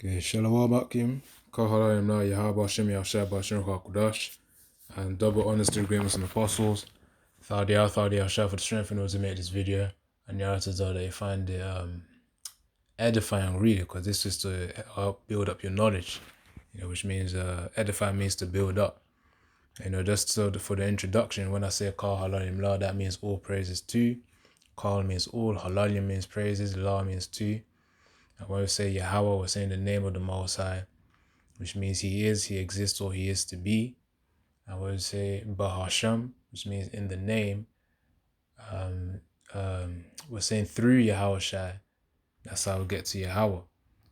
Okay, Shalom Akim, Kahalayim Na Yahawah Shem Yahshua Bashir Hakudash, and double honors to the great Muslim apostles. Thadiyah Yahshua for the strength in order to make this video, and Yarata that you find it edifying really, because this is to help build up your knowledge, which means edify means to build up. Just so for the introduction, when I say Kal Halalim La, that means all praises to. Kal means all, Halalim means praises, La means to. And when we say Yahawah, we're saying the name of the Most High, which means he is, he exists, or he is to be. And when we say Bahasham, which means in the name, we're saying through Yahawashi. That's how we get to Yahawah.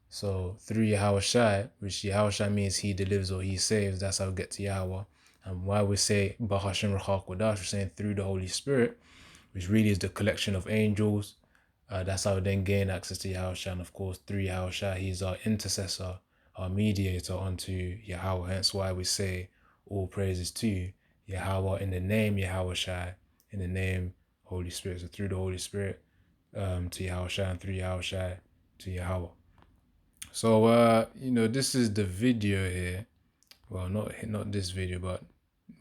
So through Yahawashi, which Yahawashi means he delivers or he saves, that's how we get to Yahawah. And why we say Bahasham Rachakodash, we're saying through the Holy Spirit, which really is the collection of angels. That's how we then gain access to Yahawashi. And of course, through Yahawashi, he's our intercessor, our mediator unto Yahawah. Hence why we say all praises to Yahawah in the name Yahawashi, in the name Holy Spirit. So through the Holy Spirit to Yahawashi, and through Yahawashi to Yahawah. So this is the video here. Well, not this video, but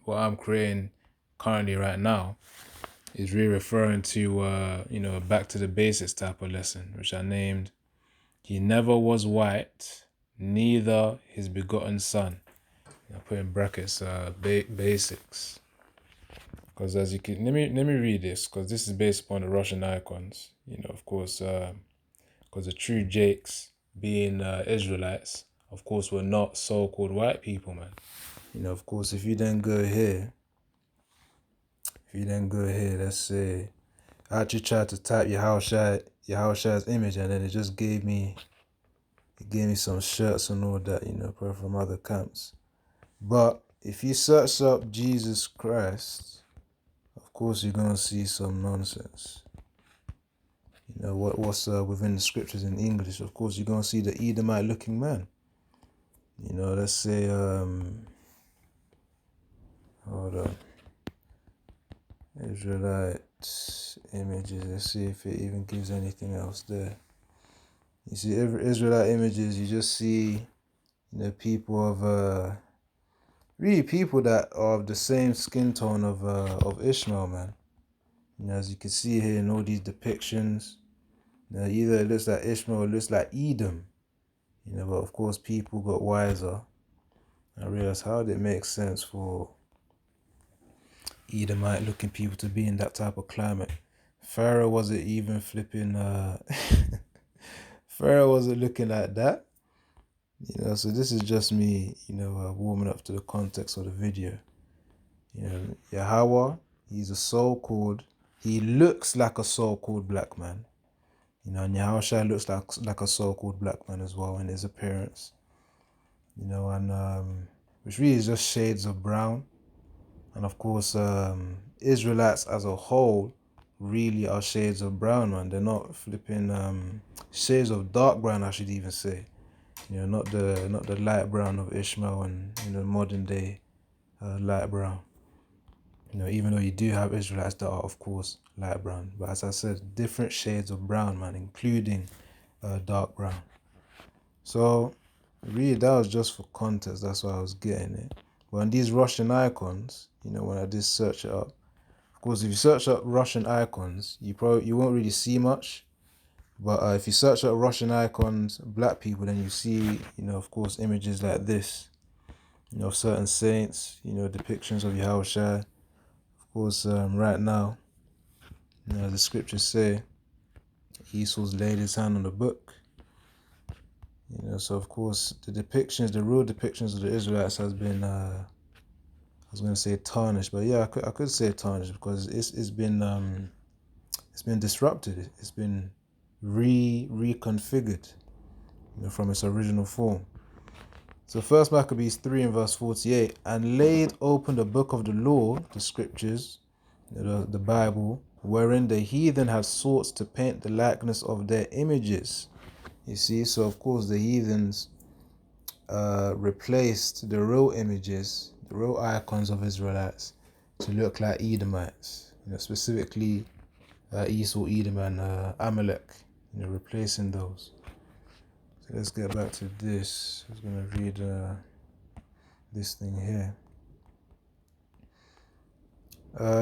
what I'm creating currently right now is really referring to a back to the basics type of lesson, which I named "He never was white, neither his begotten son." I put in brackets basics, because as you can let me read this, because this is based upon the Russian icons. Of course, because the true Jakes, being Israelites, of course, were not so-called white people, man. Of course, if you then go here, let's say I actually tried to type Yahawashi's image, and then it just gave me some shirts and all that, probably from other camps. But if you search up Jesus Christ, of course you're gonna see some nonsense. What's within the scriptures in English. Of course you're gonna see the Edomite looking man. Let's say hold on. Israelite images. Let's see if it even gives anything else there. You see, every Israelite images, you just see, people of really people that are of the same skin tone of Ishmael, man. As you can see here in all these depictions, either it looks like Ishmael or it looks like Edom. But of course people got wiser and realized how did it make sense for Edomite looking people to be in that type of climate. Pharaoh wasn't even flipping Pharaoh wasn't looking like that. So this is just me, warming up to the context of the video. Yahawah, he's a so-called, he looks like a so-called black man. And Yahawashi looks like a so-called black man as well in his appearance. And which really is just shades of brown. And of course, Israelites as a whole really are shades of brown, man. They're not flipping shades of dark brown, I should even say. Not the light brown of Ishmael and modern day light brown. Even though you do have Israelites that are, of course, light brown. But as I said, different shades of brown, man, including dark brown. So, really, that was just for context. That's why I was getting it. But on these Russian icons, when I did search it up, of course, if you search up Russian icons, you won't really see much. But if you search up Russian icons, black people, then you see, of course, images like this. Of certain saints, depictions of Yahawashi. Of course, right now, the scriptures say Esau's laid his hand on the book. So of course, the real depictions of the Israelites has been, I was going to say tarnished, but yeah, I could say tarnished because it's been disrupted. It's been reconfigured, from its original form. So First Maccabees 3 and verse 48, and laid open the book of the law, the scriptures, the Bible, wherein the heathen have sought to paint the likeness of their images. You see, so of course the heathens replaced the real images, the real icons of Israelites to look like Edomites, specifically Esau, Edom, and Amalek, replacing those. Let's get back to this. I was going to read this thing here.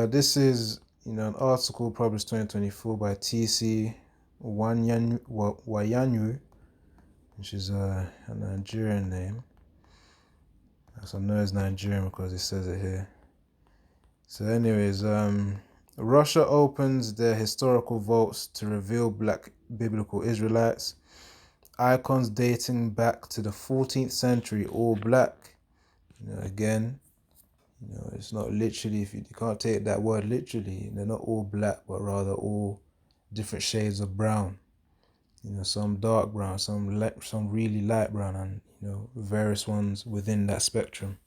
This is, an article published 2024 by T.C. Wayanyu, which is a Nigerian name. So I know it's Nigerian because it says it here. So anyways, Russia opens their historical vaults to reveal black biblical Israelites. Icons dating back to the 14th century, all black. Again, it's not literally, you can't take that word literally. They're not all black, but rather all different shades of brown. Some dark brown, some really light brown, and various ones within that spectrum.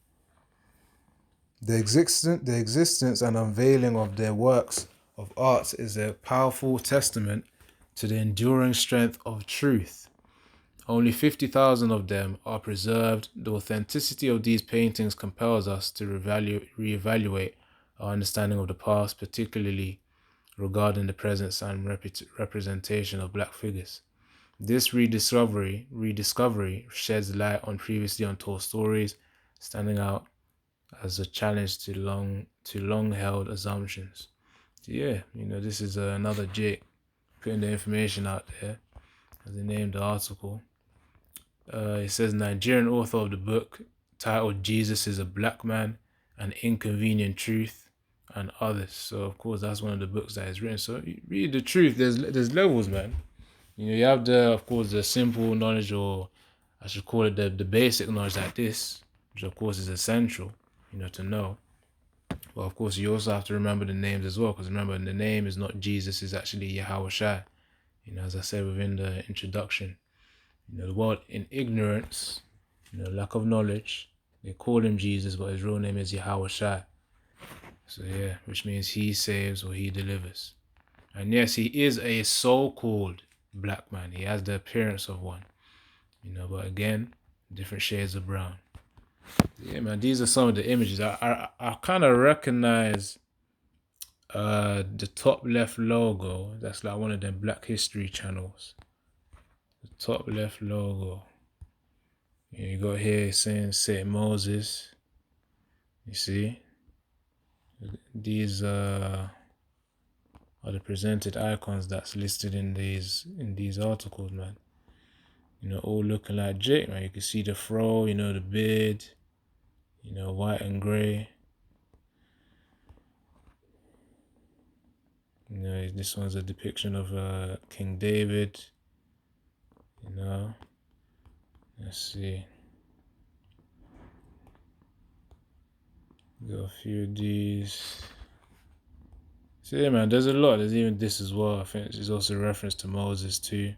The existence and unveiling of their works of art is a powerful testament to the enduring strength of truth. Only 50,000 of them are preserved. The authenticity of these paintings compels us to reevaluate our understanding of the past, particularly regarding the presence and representation of black figures. This rediscovery sheds light on previously untold stories, standing out as a challenge to long-held assumptions. So yeah, this is another Jake putting the information out there, as they named the article. It says Nigerian author of the book titled "Jesus is a Black Man: An Inconvenient Truth," and others. So of course that's one of the books that is written. So you read the truth. There's levels, man. You have the simple knowledge, or I should call it the basic knowledge like this, which of course is essential, to know. But of course you also have to remember the names as well, because remember the name is not Jesus, it's actually Yahawashi. As I said within the introduction. The world in ignorance, lack of knowledge, they call him Jesus, but his real name is Yahawashi. So yeah, which means he saves or he delivers. And yes, he is a so-called black man. He has the appearance of one. But again, different shades of brown. Yeah, man, these are some of the images. I kind of recognize the top left logo. That's like one of them Black History channels. The top left logo. You got here saying Saint Moses. You see? These are the presented icons that's listed in these articles, man. All looking like Jake, man. You can see the fro, the beard, white and grey. This one's a depiction of King David. Let's see. Got a few of these. So yeah, man, there's a lot. There's even this as well. I think there's also a reference to Moses too.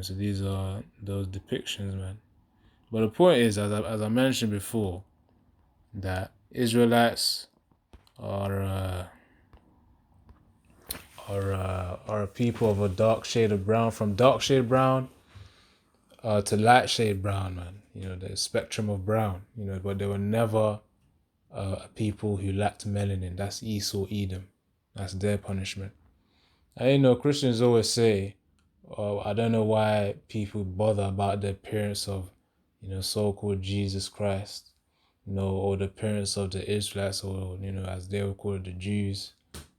So these are those depictions, man. But the point is, as I mentioned before, that Israelites are a people of a dark shade of brown, from dark shade brown to light shade brown, man. The spectrum of brown. But they were never a people who lacked melanin. That's Esau, Edom. That's their punishment. And Christians always say, I don't know why people bother about the appearance of, so-called Jesus Christ, or the appearance of the Israelites, or, as they would call it, the Jews,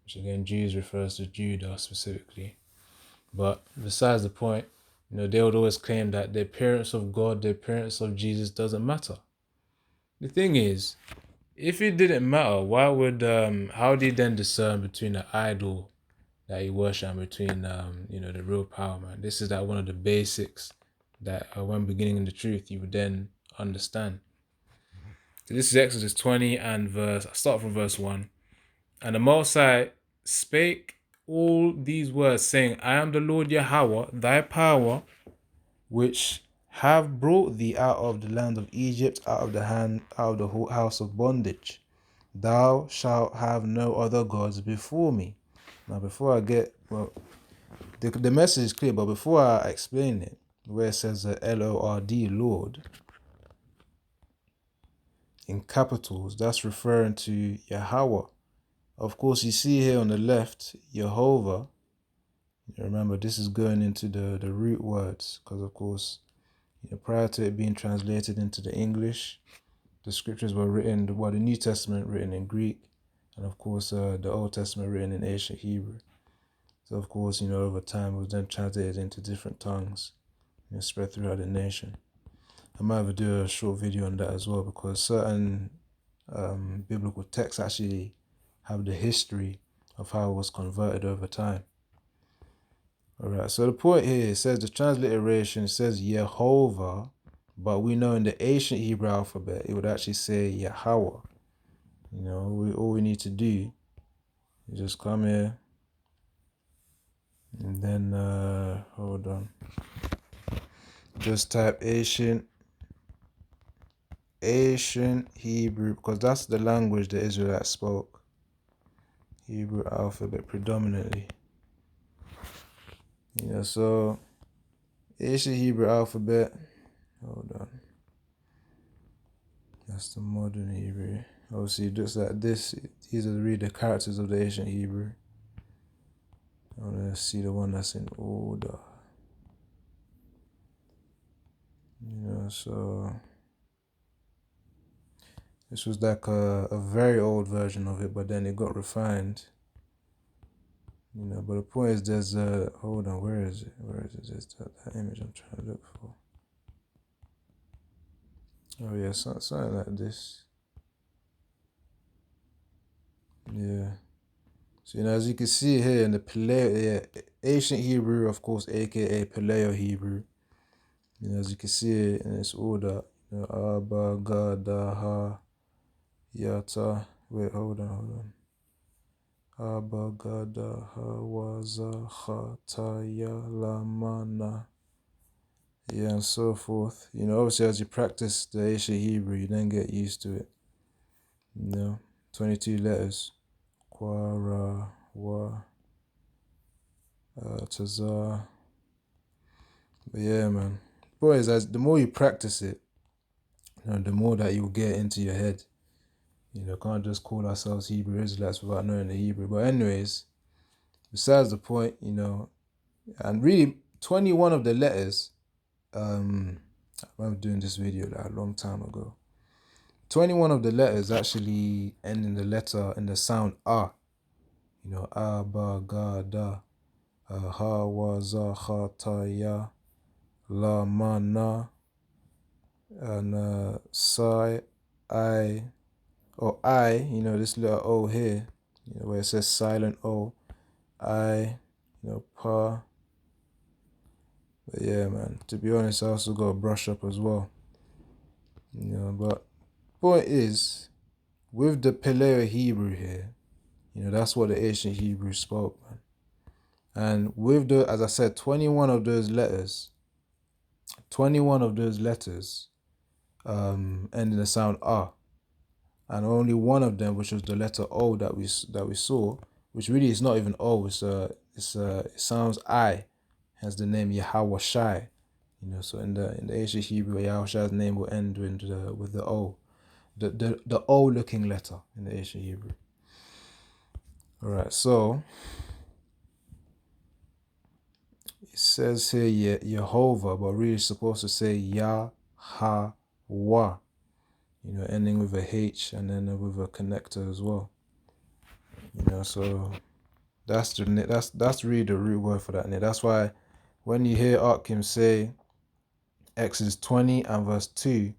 which again, Jews refers to Judah specifically. But besides the point, they would always claim that the appearance of God, the appearance of Jesus doesn't matter. The thing is, if it didn't matter, why would, how do you then discern between the idol that you worship and between, the real power, man? This is one of the basics that when beginning in the truth, you would then understand. So this is Exodus 20 and I start from verse 1. And the Most High spake all these words, saying, I am the Lord Yahawah, thy power, which have brought thee out of the land of Egypt, out of the house of bondage. Thou shalt have no other gods before me. Now, before I get, the message is clear, but before I explain it, where it says L-O-R-D, Lord, in capitals, that's referring to Yahawah. Of course, you see here on the left, Jehovah. Remember, this is going into the root words, because of course, Prior to it being translated into the English, the scriptures were written, the New Testament written in Greek, and of course the Old Testament written in ancient Hebrew. So of course, over time it was then translated into different tongues, spread throughout the nation. I might have to do a short video on that as well, because certain biblical texts actually have the history of how it was converted over time. Alright, so the point here, it says the transliteration says Yahawah, but we know in the ancient Hebrew alphabet it would actually say Yahawah. All we need to do is just come here and then hold on. Just type ancient Hebrew, because that's the language the Israelites spoke. Hebrew alphabet predominantly. So ancient Hebrew alphabet. Hold on. That's the modern Hebrew. Obviously, just like this, these are really the characters of the ancient Hebrew. I want to see the one that's in order. So this was like a very old version of it, but then it got refined. But the point is, there's hold on, where is it? There's that image I'm trying to look for. Oh yeah, something like this. Yeah. So as you can see here in the ancient Hebrew, of course, aka Paleo Hebrew. As you can see it in its order, Abba, Gada, Ha, Yata. Wait, hold on. Abba, Gada, Ha, Waza, Ha, Ta, Ya, Lamana. Yeah, and so forth. Obviously, as you practice the ancient Hebrew, you then get used to it. 22 letters. Quara, Wa, Tazar. But yeah, man. Boys, as the more you practice it, the more that you'll get into your head. Can't just call ourselves Hebrew Israelites without knowing the Hebrew. But anyways, besides the point, and really 21 of the letters, I remember doing this video a long time ago. 21 of the letters actually end in the sound ah. Ah, ba, ga, da, ha, wa, za, ha, ta, ya, la, ma, na, and sai, I, or I, this little O here, where it says silent O, I, pa. But yeah, man, to be honest, I also got to brush up as well. But point is, with the Paleo Hebrew here, that's what the ancient Hebrew spoke, man. And with as I said, 21 of those letters end in the sound ah. And only one of them, which was the letter O that we saw, which really is not even O, it sounds I, hence the name Yahawashi. So in the ancient Hebrew, Yahawashi's name will end with the O, the O looking letter in the ancient Hebrew. All right, so it says here Yahawah, but really it's supposed to say Yahawa, ending with a H and then with a connector as well. So that's really the root word for that name. That's why when you hear Akim say Exodus 20 and verse 2,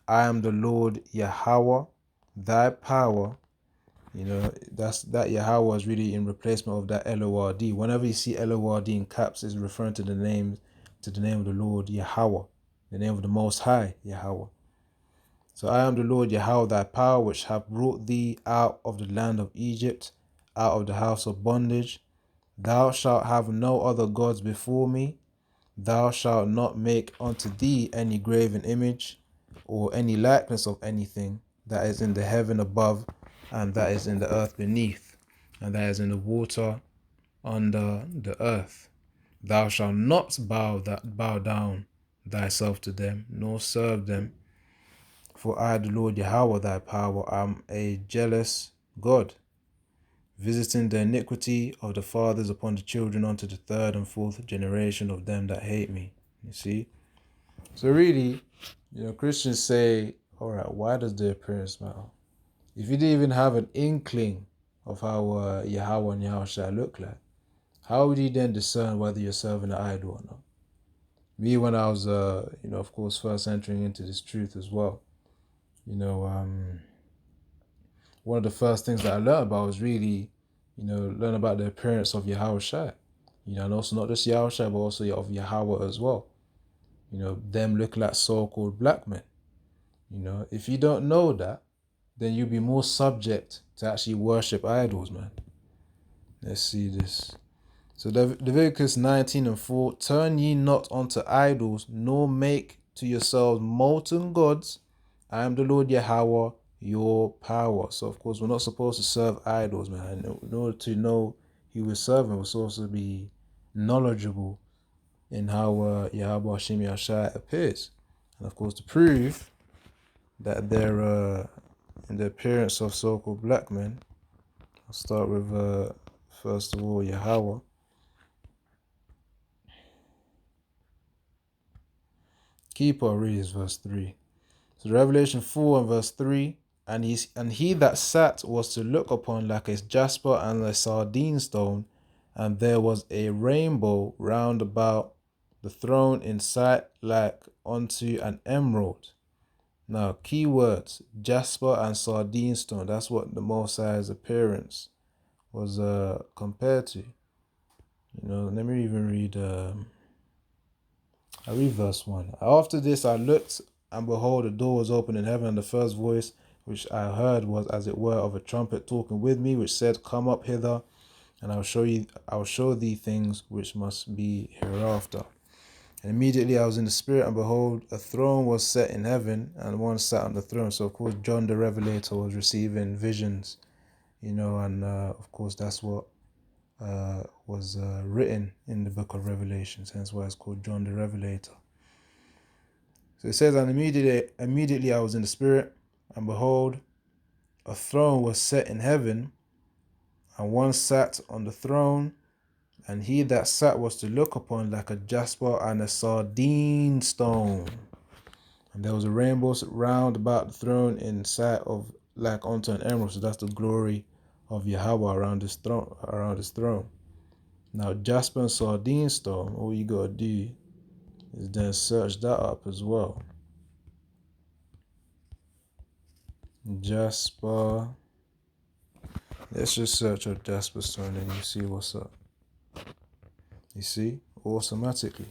I am the Lord Yahawah, thy power. That Yahawah is really in replacement of that L-O-R-D. Whenever you see L-O-R-D in caps, it's referring to the name of the Lord Yahawah, the name of the Most High Yahawah. So I am the Lord Yahawah, thy power, which have brought thee out of the land of Egypt, out of the house of bondage. Thou shalt have no other gods before me. Thou shalt not make unto thee any graven image, or any likeness of anything that is in the heaven above, and that is in the earth beneath, and that is in the water under the earth. Thou shalt not bow down thyself to them, nor serve them. For I, the Lord Yahawah, thy power, am a jealous God, visiting the iniquity of the fathers upon the children unto the third and fourth generation of them that hate me. You see? So really, Christians say, all right, why does the appearance matter? If you didn't even have an inkling of how Yahawah and Yahawashi look like, how would you then discern whether you're serving an idol or not? Me, when I was, of course, first entering into this truth as well, one of the first things that I learned about was really, learn about the appearance of Yahawashi. And also not just Yahawashi, but also of Yahawah as well. Them look like so-called black men. If you don't know that, then you'll be more subject to actually worship idols, man. Let's see this. So Leviticus 19:4, turn ye not unto idols, nor make to yourselves molten gods. I am the Lord Yahawah, your power. So of course we're not supposed to serve idols, man. In order to know who we're serving, we're supposed to be knowledgeable in how Yahweh Hashem Yahshai appears. And of course to prove that they're in the appearance of so-called black men, I'll start with first of all Yahawah. Key part really is verse 3. So Revelation 4 and verse 3, and he that sat was to look upon like a jasper and a sardine stone, and there was a rainbow round about the throne in sight like unto an emerald. Now, key words, jasper and sardine stone. That's what the Most High's appearance was compared to. Let me even read. I read verse 1. After this I looked, and behold, the door was open in heaven, and the first voice which I heard was as it were of a trumpet talking with me, which said, come up hither, and I'll show thee things which must be hereafter. And immediately I was in the spirit, and behold, a throne was set in heaven, and one sat on the throne. So of course John the Revelator was receiving visions, and of course that's what was written in the book of Revelations, hence why it's called John the Revelator. So it says, and immediately I was in the spirit, and behold, a throne was set in heaven, and one sat on the throne, and he that sat was to look upon like a jasper and a sardine stone. And there was a rainbow round about the throne in sight of like unto an emerald. So that's the glory of Yahawah around his throne. Now jasper and sardine stone, all you gotta do is then search that up as well. Jasper. Let's just search up jasper stone and you see what's up. You see, automatically.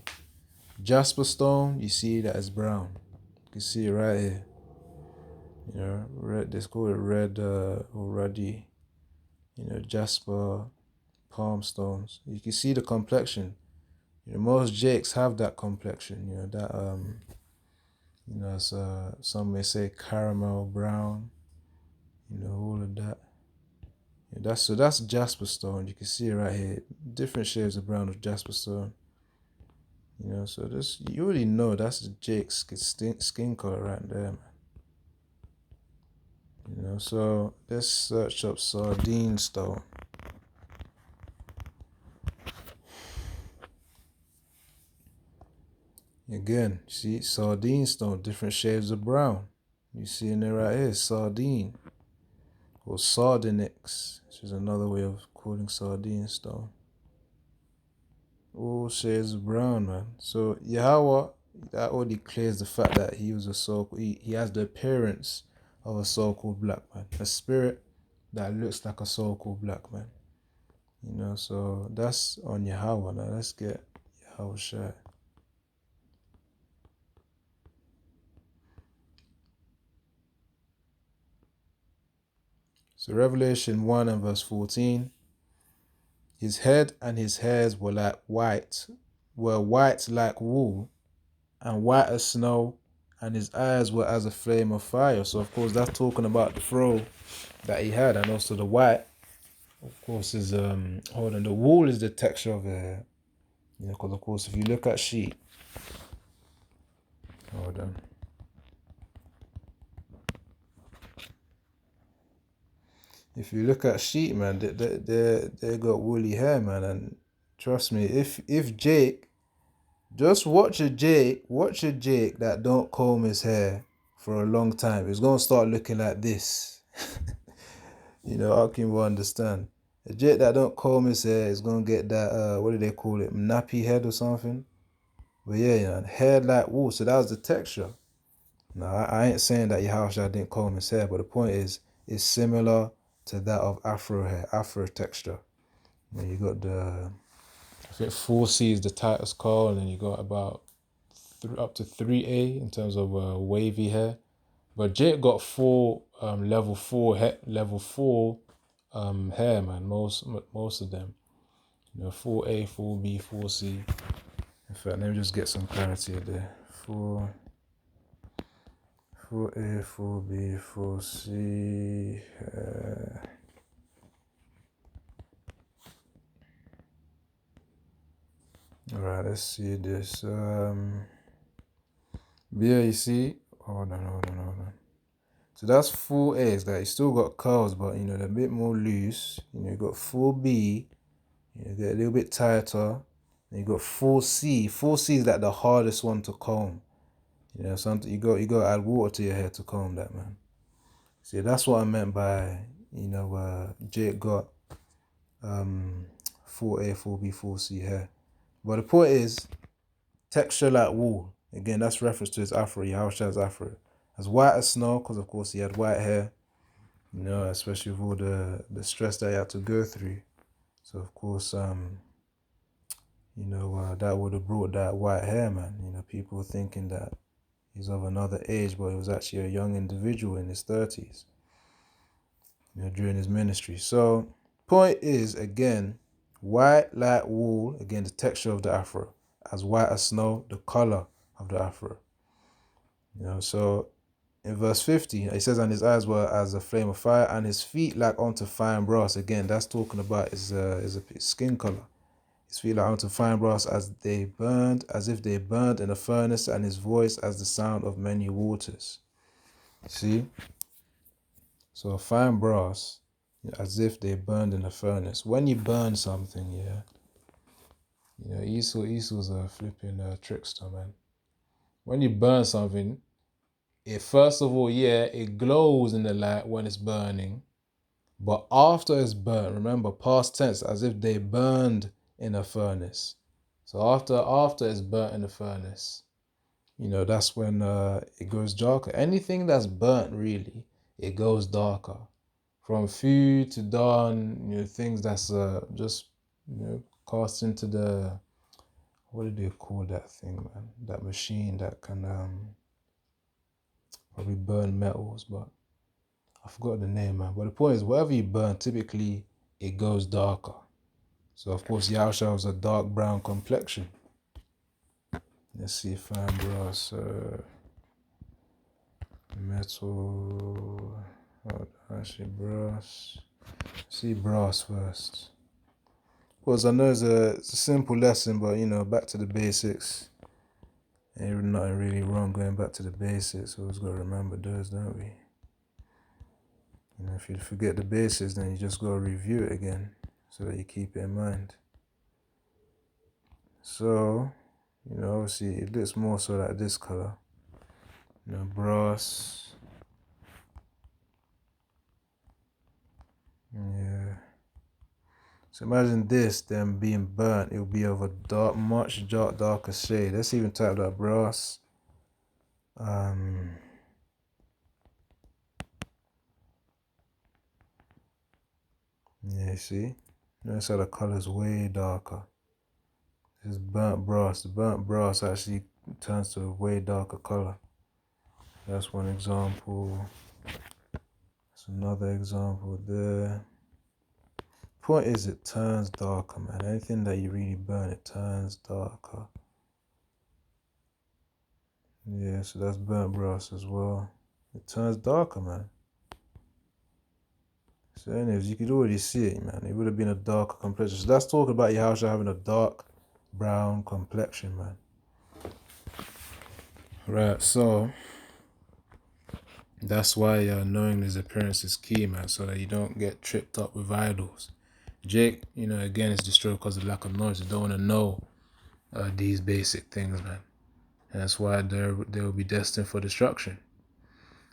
Jasper stone, you see that it's brown. You can see it right here. Red. They call it red or ruddy. Jasper, palm stones. You can see the complexion. Most jakes have that complexion. It's some may say caramel brown. All of that. That's jasper stone. You can see it right here. Different shades of brown of jasper stone. So this you already know that's the Jake's skin color right there, man. So let's search up sardine stone. Again, see sardine stone, different shades of brown. You see in there right here, sardine or sardonyx, which is another way of calling sardine stone. All shades of brown, man. So Yahawah, that already clears the fact that he was he has the appearance of a so-called black man, a spirit that looks like a so-called black man. So that's on Yahawah. Now let's get Yahawashi. So Revelation 1 and verse 14. His head and his hairs were white like wool, and white as snow, and his eyes were as a flame of fire. So of course that's talking about the fro that he had, and also the white, of course, is the wool is the texture of the, because of course if you look at sheep, hold on. If you look at sheep, man, they got woolly hair, man, and trust me, if Jake Just watch a Jake that don't comb his hair for a long time. It's gonna start looking like this. How can you understand? A Jake that don't comb his hair is gonna get that what do they call it? Nappy head or something. But yeah, hair like wool. So that was the texture. Now I ain't saying that Yahawashi didn't comb his hair, but the point is it's similar to that of Afro hair, Afro texture. You got I think 4C is the tightest curl, and then you got about up to 3A in terms of wavy hair. But Jake got level four hair, man. Most of them, 4A, 4B, 4C. In fact, let me just get some clarity there. 4A, 4B, 4C. All right, let's see this. Yeah, you see. Hold on. So that's 4A. It's like you still got curls, but they're a bit more loose. You got 4B. They're a little bit tighter. And you got 4C. 4C is like the hardest one to comb. Something you got to add water to your hair to comb that, man. See, that's what I meant by Jake got 4A, 4B, 4C hair. But the point is, texture like wool. Again, that's reference to his afro, Yahawashi's afro. As white as snow, because of course he had white hair. Especially with all the stress that he had to go through. So of course, that would have brought that white hair, man. People thinking that he's of another age, but he was actually a young individual in his 30s, during his ministry. So, point is, again, white like wool, again, the texture of the afro. As white as snow, the color of the afro. So in verse 50, it says, and his eyes were as a flame of fire, and his feet like unto fine brass. Again, that's talking about his skin color. His feet like unto fine brass, as if they burned in a furnace, and his voice as the sound of many waters. See? So fine brass, as if they burned in a furnace. When you burn something, Esau's a flipping trickster, man. When you burn something, first of all, it glows in the light when it's burning. But after it's burnt, remember, past tense, as if they burned in a furnace. So after it's burnt in the furnace, that's when it goes darker. Anything that's burnt, really, it goes darker. From food to dawn, things that's just, cast into the, what do they call that thing, man? That machine that can probably burn metals, but I forgot the name, man. But the point is, whatever you burn, typically it goes darker. So of course, Yahawashi was a dark brown complexion. Let's see, fine brass, metal. Actually, brass. See brass first. Of course, I know it's a simple lesson, but back to the basics. Ain't nothing really wrong going back to the basics. We always got to remember those, don't we? If you forget the basics, then you just got to review it again so that you keep it in mind. So, obviously it looks more so like this color. Brass. Yeah. So imagine this then being burnt. It will be of a much darker shade. Let's even type that brass. Yeah, see? Notice how the color is way darker. This is burnt brass. The burnt brass actually turns to a way darker color. That's one example. That's another example there. Point is, it turns darker, man. Anything that you really burn, it turns darker. Yeah, so that's burnt brass as well. It turns darker, man. So anyways, you could already see it, man. It would have been a darker complexion. So that's talking about Yahawashi having a dark brown complexion, man. Right, so that's why knowing his appearance is key, man, so that you don't get tripped up with idols. Jake, again, is destroyed because of lack of knowledge. They don't want to know, these basic things, man. And that's why they will be destined for destruction.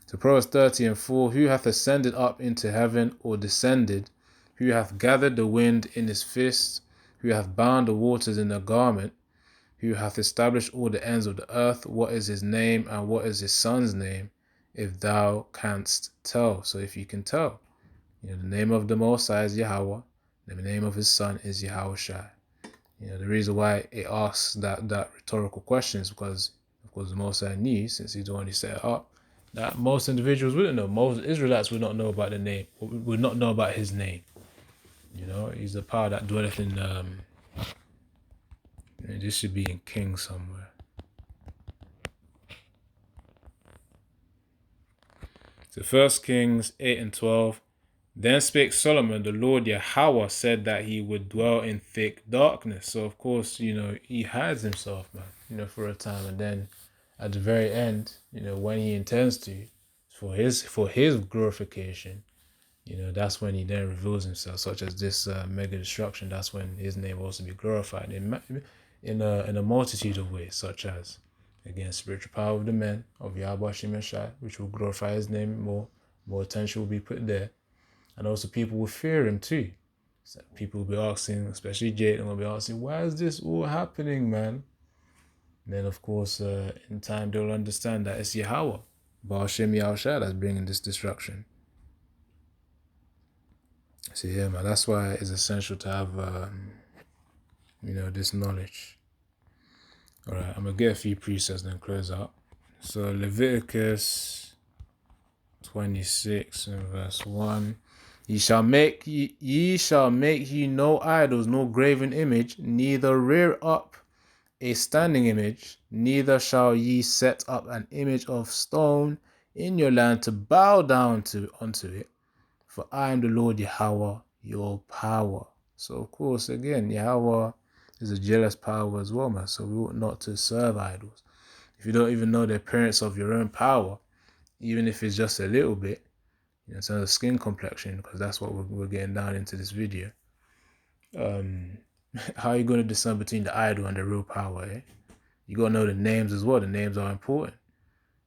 So Proverbs 30:4, who hath ascended up into heaven, or descended? Who hath gathered the wind in his fist? Who hath bound the waters in a garment? Who hath established all the ends of the earth? What is his name, and what is his son's name? If thou canst tell. So if you can tell. The name of the Most High is Yahawah. The name of his son is Yahawashi. The reason why it asks that rhetorical question is because, of course, the Most High knew, since he's the one who set it up, that most individuals wouldn't know. Most Israelites would not know about the name, would not know about his name. He's the power that dwelleth in, this should be in King somewhere. So 1 Kings 8:12. Then spake Solomon, the Lord Yahawah said that he would dwell in thick darkness. So of course, he hides himself, man, for a time. And then at the very end, when he intends to, for his glorification, that's when he then reveals himself, such as this mega destruction. That's when his name will also be glorified in a multitude of ways, such as, again, spiritual power of the men of Yahawashi, which will glorify his name more. More attention will be put there. And also people will fear him too. So people will be asking, especially Jayden will be asking, why is this all happening, man? And then, of course, in time, they'll understand that it's Yahawah, Baal Shem Yahawashi, that's bringing this destruction. So, yeah, man, that's why it's essential to have, this knowledge. All right, I'm going to get a few precepts and then close out. So, Leviticus 26 and verse 1. Ye shall make ye no idols, no graven image, neither rear up a standing image, neither shall ye set up an image of stone in your land to bow down unto it. For I am the Lord Yahawah, your power. So of course, again, Yahawah is a jealous power as well, man. So we ought not to serve idols. If you don't even know the appearance of your own power, even if it's just a little bit, in terms of skin complexion, because that's what we're getting down into this video. How are you going to discern between the idol and the real power? You got to know the names as well. The names are important.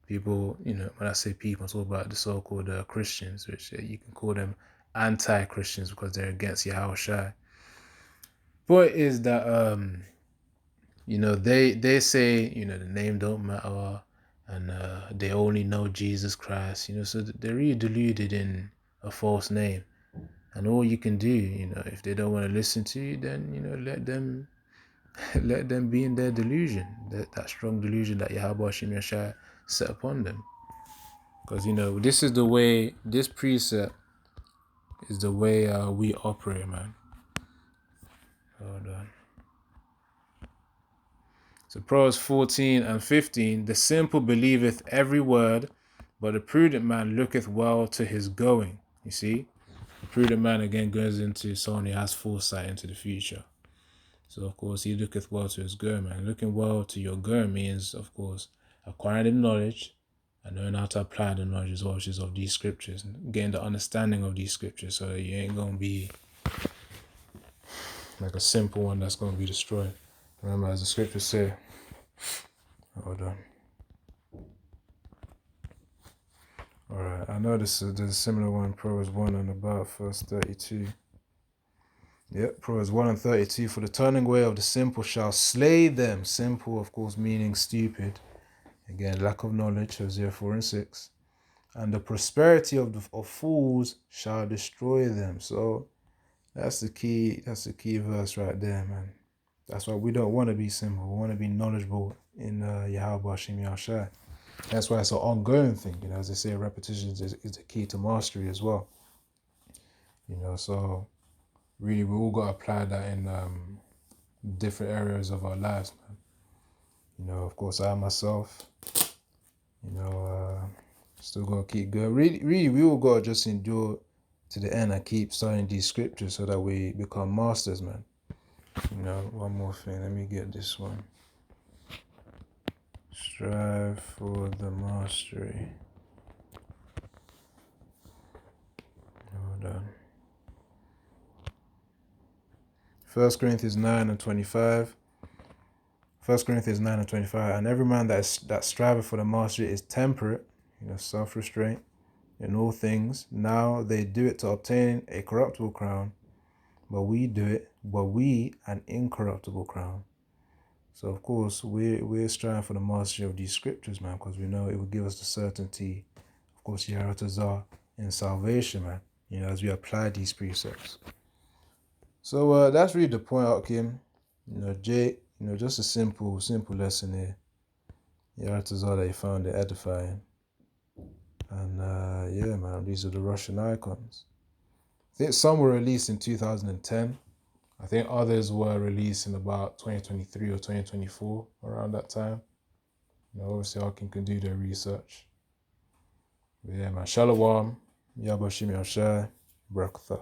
People, when I say people, I'm talking about the so-called Christians, which you can call them anti-Christians because they're against Yahawashi. Point is that, they say, the name don't matter, and they only know Jesus Christ, so they're really deluded in a false name. And all you can do, if they don't want to listen to you, then, let them let them be in their delusion, that strong delusion that Yahawashi set upon them. Because, this is the way, this precept is the way we operate, man. Hold on. So Proverbs 14:15, the simple believeth every word, but the prudent man looketh well to his going. You see? The prudent man, again, goes into someone who has foresight into the future. So, of course, he looketh well to his going, man. Looking well to your going means, of course, acquiring the knowledge and knowing how to apply the knowledge as well, which is of these scriptures, and getting the understanding of these scriptures, so that you ain't going to be like a simple one that's going to be destroyed. Remember, as the scriptures say, hold on. Alright, I know there's a similar one, Proverbs 1 and about verse 32. Yep, Proverbs 1:32, for the turning away of the simple shall slay them. Simple, of course, meaning stupid. Again, lack of knowledge, Hosea 4:6. And the prosperity of fools shall destroy them. So that's the key verse right there, man. That's why we don't want to be simple. We want to be knowledgeable in Yahawashi. That's why it's an ongoing thing. As they say, repetition is the key to mastery as well. So really we all got to apply that in different areas of our lives, man. Of course, I myself, still got to keep going. Really, we all got to just endure to the end and keep studying these scriptures so that we become masters, man. One more thing. Let me get this one. Strive for the mastery. Hold on. 1 Corinthians 9:25. 1 Corinthians 9 and 25. And every man that striveth for the mastery is temperate, self-restraint in all things. Now they do it to obtain a corruptible crown, but we an incorruptible crown. So of course we're striving for the mastery of these scriptures, man, because we know it will give us the certainty, of course, Yahawashi in salvation, man. As we apply these precepts. So that's really the point, Hakim. Jay, just a simple lesson here. Yahawashi that you found it edifying. And yeah, man, these are the Russian icons. I think some were released in 2010. I think others were released in about 2023 or 2024, around that time. Obviously, Hakim can do their research. But yeah, man, Shalom, Yahawashi, Barakatah.